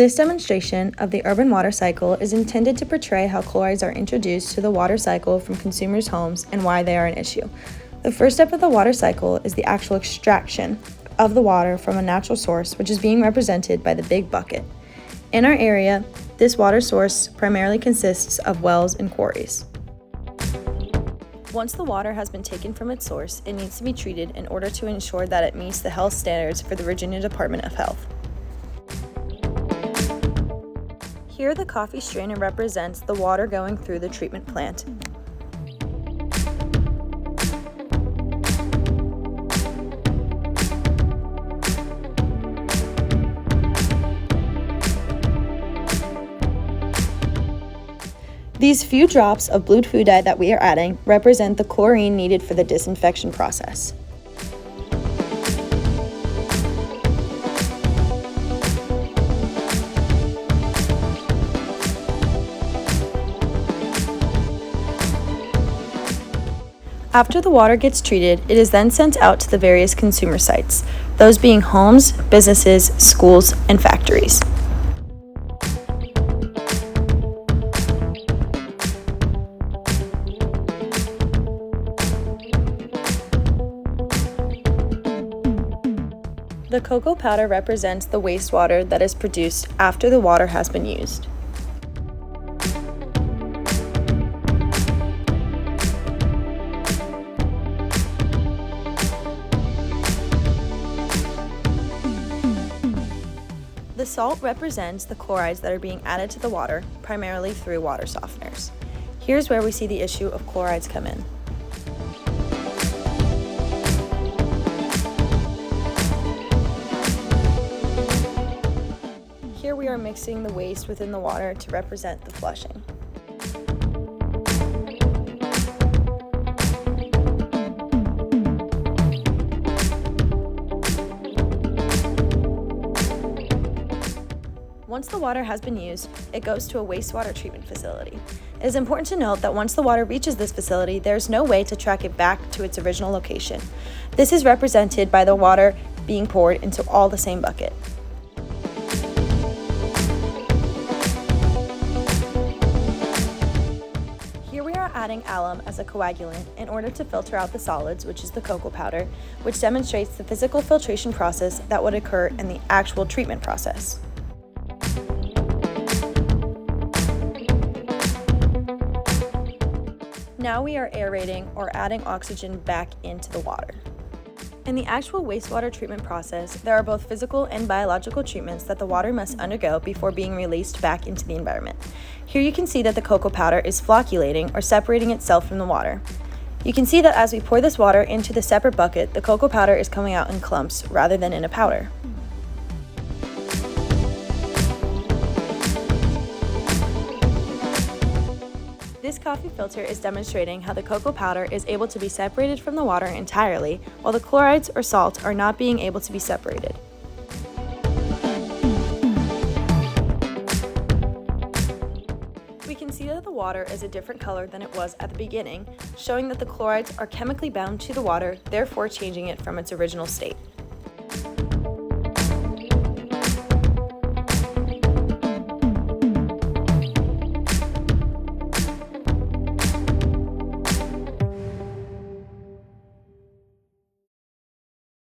This demonstration of the urban water cycle is intended to portray how chlorides are introduced to the water cycle from consumers' homes and why they are an issue. The first step of the water cycle is the actual extraction of the water from a natural source, which is being represented by the big bucket. In our area, this water source primarily consists of wells and quarries. Once the water has been taken from its source, it needs to be treated in order to ensure that it meets the health standards for the Virginia Department of Health. Here, the coffee strainer represents the water going through the treatment plant. These few drops of blue food dye that we are adding represent the chlorine needed for the disinfection process. After the water gets treated, it is then sent out to the various consumer sites, those being homes, businesses, schools, and factories. The cocoa powder represents the wastewater that is produced after the water has been used. The salt represents the chlorides that are being added to the water, primarily through water softeners. Here's where we see the issue of chlorides come in. Here we are mixing the waste within the water to represent the flushing. Once the water has been used, it goes to a wastewater treatment facility. It is important to note that once the water reaches this facility, there is no way to track it back to its original location. This is represented by the water being poured into all the same bucket. Here we are adding alum as a coagulant in order to filter out the solids, which is the cocoa powder, which demonstrates the physical filtration process that would occur in the actual treatment process. Now we are aerating or adding oxygen back into the water. In the actual wastewater treatment process, there are both physical and biological treatments that the water must undergo before being released back into the environment. Here you can see that the cocoa powder is flocculating or separating itself from the water. You can see that as we pour this water into the separate bucket, the cocoa powder is coming out in clumps rather than in a powder. This coffee filter is demonstrating how the cocoa powder is able to be separated from the water entirely, while the chlorides or salt are not being able to be separated. We can see that the water is a different color than it was at the beginning, showing that the chlorides are chemically bound to the water, therefore changing it from its original state.